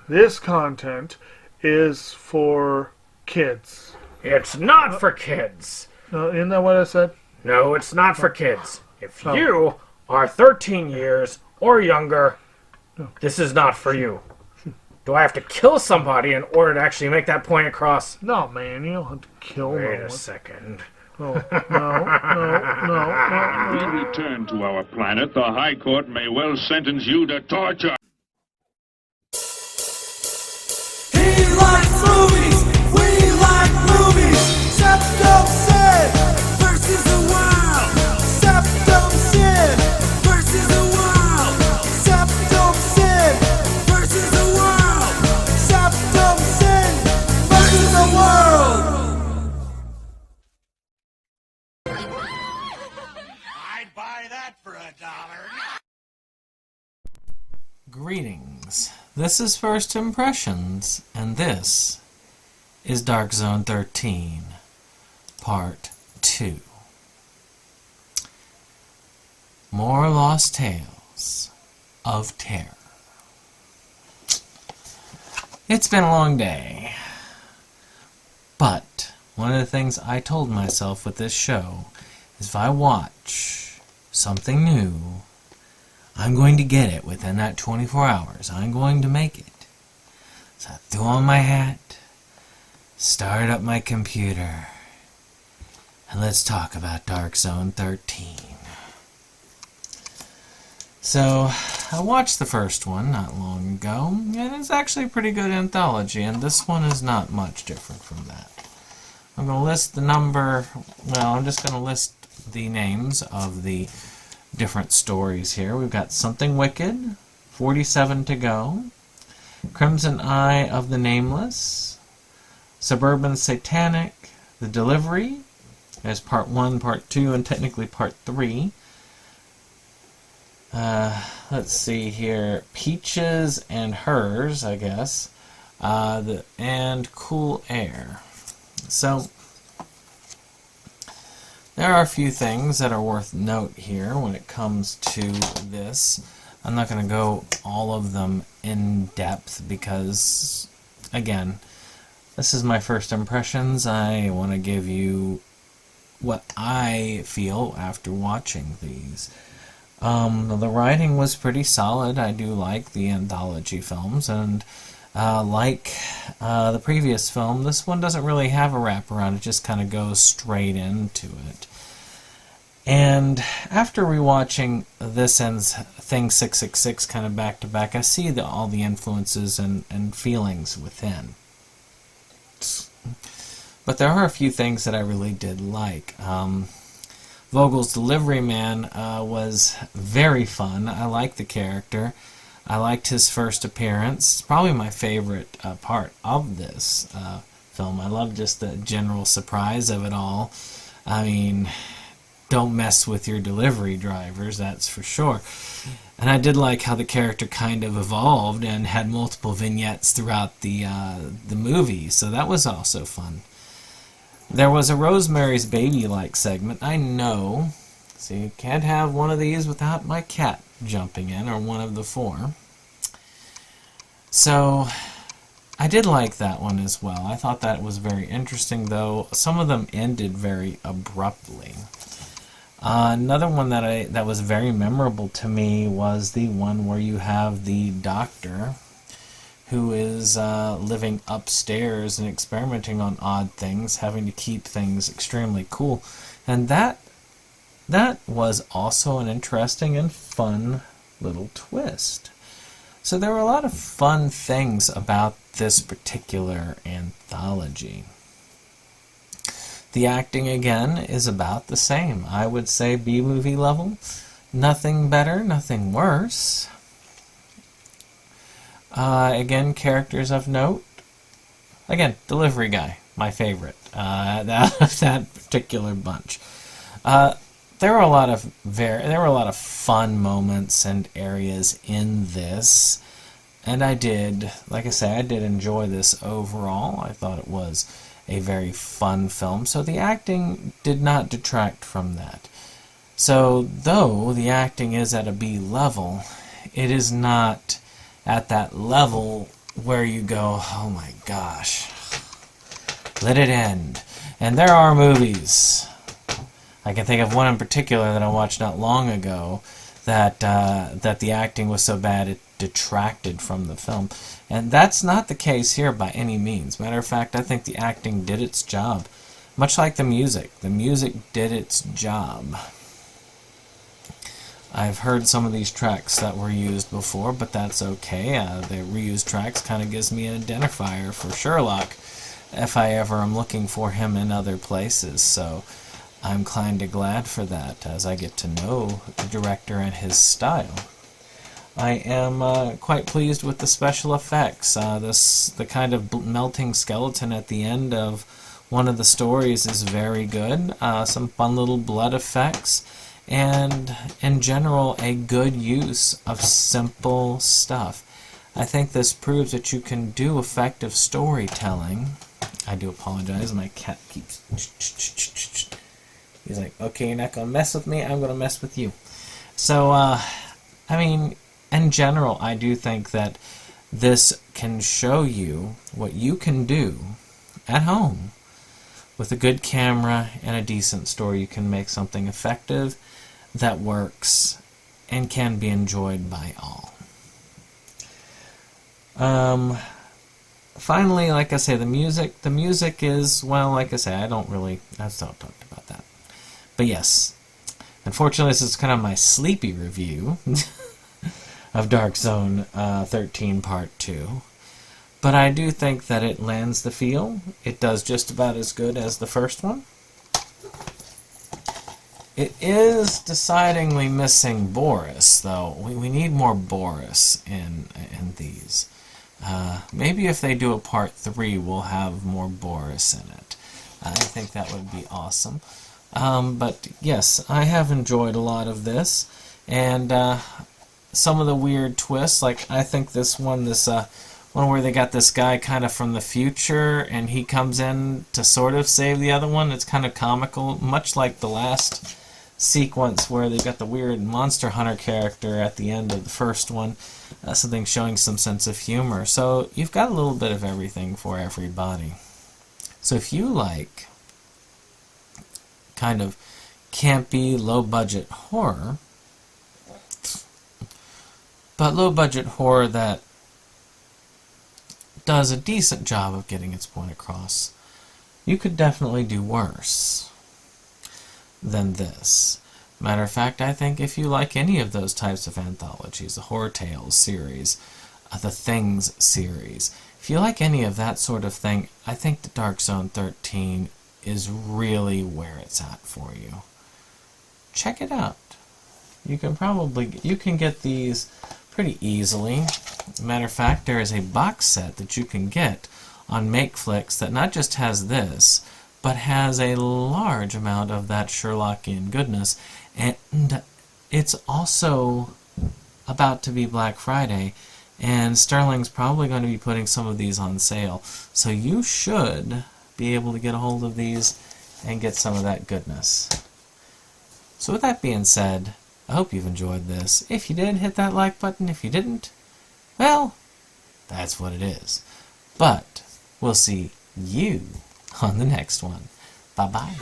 This content is for kids. It's not for kids. Isn't that what I said? No, it's not for kids. If you are 13 years or younger, this is not for you. Do I have to kill somebody in order to actually make that point across? No, man, you don't have to kill no one. Wait a second. Oh, no. We return to our planet. The High Court may well sentence you to torture. He likes movies, we like movies. SeptumSin versus the world. SeptumSin versus the world. SeptumSin versus the world. SeptumSin versus the world. I'd buy that for $1. Greetings. This is First Impressions, and this is Dark Zone 13, Part 2. More Lost Tales of Terror. It's been a long day, but one of the things I told myself with this show is if I watch something new, I'm going to get it within that 24 hours. I'm going to make it. So I threw on my hat, started up my computer, and let's talk about Dark Zone 13. So, I watched the first one not long ago, and it's actually a pretty good anthology, and this one is not much different from that. I'm going to list I'm just going to list the names of the different stories here. We've got Something Wicked, 47 to go, Crimson Eye of the Nameless, Suburban Satanic, The Delivery, as Part 1, Part 2, and technically Part 3. Let's see here, Peaches and Hers, I guess, and Cool Air. So, there are a few things that are worth note here when it comes to this. I'm not going to go all of them in depth because, again, this is my first impressions. I want to give you what I feel after watching these. The writing was pretty solid. I do like the anthology films, and like the previous film, this one doesn't really have a wraparound. It just kind of goes straight into it. And after rewatching this and Thing 666 kind of back to back, I see all the influences and feelings within. But there are a few things that I really did like. Vogel's delivery man was very fun. I liked the character. I liked his first appearance. It's probably my favorite part of this film. I love just the general surprise of it all. I mean, don't mess with your delivery drivers, that's for sure. And I did like how the character kind of evolved and had multiple vignettes throughout the movie, so that was also fun. There was a Rosemary's Baby-like segment. I know. See, you can't have one of these without my cat jumping in, or one of the four. So, I did like that one as well. I thought that was very interesting, though some of them ended very abruptly. Another one that was very memorable to me was the one where you have the doctor who is living upstairs and experimenting on odd things, having to keep things extremely cool. And that was also an interesting and fun little twist. So there were a lot of fun things about this particular anthology. The acting, again, is about the same. I would say B-movie level. Nothing better, nothing worse. Again, characters of note. Again, delivery guy, my favorite. That particular bunch. There were a lot of fun moments and areas in this, and like I say, I did enjoy this overall. I thought it was a very fun film, so the acting did not detract from that. So, though the acting is at a B level, it is not at that level where you go, oh my gosh, let it end. And there are movies. I can think of one in particular that I watched not long ago that the acting was so bad it detracted from the film. And that's not the case here by any means. Matter of fact, I think the acting did its job. Much like the music. The music did its job. I've heard some of these tracks that were used before, but that's okay. The reused tracks kind of gives me an identifier for Sherlock if I ever am looking for him in other places. So I'm kind of glad for that as I get to know the director and his style. I am quite pleased with the special effects. The kind of melting skeleton at the end of one of the stories is very good. Some fun little blood effects. And in general, a good use of simple stuff. I think this proves that you can do effective storytelling. I do apologize, my cat keeps... He's like, okay, you're not going to mess with me, I'm going to mess with you. So, I mean, in general, I do think that this can show you what you can do at home. With a good camera and a decent story, you can make something effective that works and can be enjoyed by all. Finally, like I say, the music is, well, like I say, I've not talked about that. But yes, unfortunately, this is kind of my sleepy review of Dark Zone 13 Part 2. But I do think that it lands the feel. It does just about as good as the first one. It is decidedly missing Boris, though. We need more Boris in these. Maybe if they do a Part 3, we'll have more Boris in it. I think that would be awesome. But yes, I have enjoyed a lot of this. And some of the weird twists, like I think this one where they got this guy kind of from the future, and he comes in to sort of save the other one. It's kind of comical, much like the last sequence where they've got the weird Monster Hunter character at the end of the first one. Something showing some sense of humor. So you've got a little bit of everything for everybody. So if you like kind of campy, low-budget horror, but low-budget horror that does a decent job of getting its point across, you could definitely do worse than this. Matter of fact, I think if you like any of those types of anthologies, the Horror Tales series, the Things series, if you like any of that sort of thing, I think the Dark Zone 13 is really where it's at for you. Check it out. You can get these pretty easily. Matter of fact, there is a box set that you can get on MakeFlix that not just has this, but has a large amount of that Sherlockian goodness. And it's also about to be Black Friday, and Sterling's probably going to be putting some of these on sale. So you should be able to get a hold of these and get some of that goodness. So with that being said, I hope you've enjoyed this. If you did, hit that like button. If you didn't, well, that's what it is. But we'll see you on the next one. Bye-bye.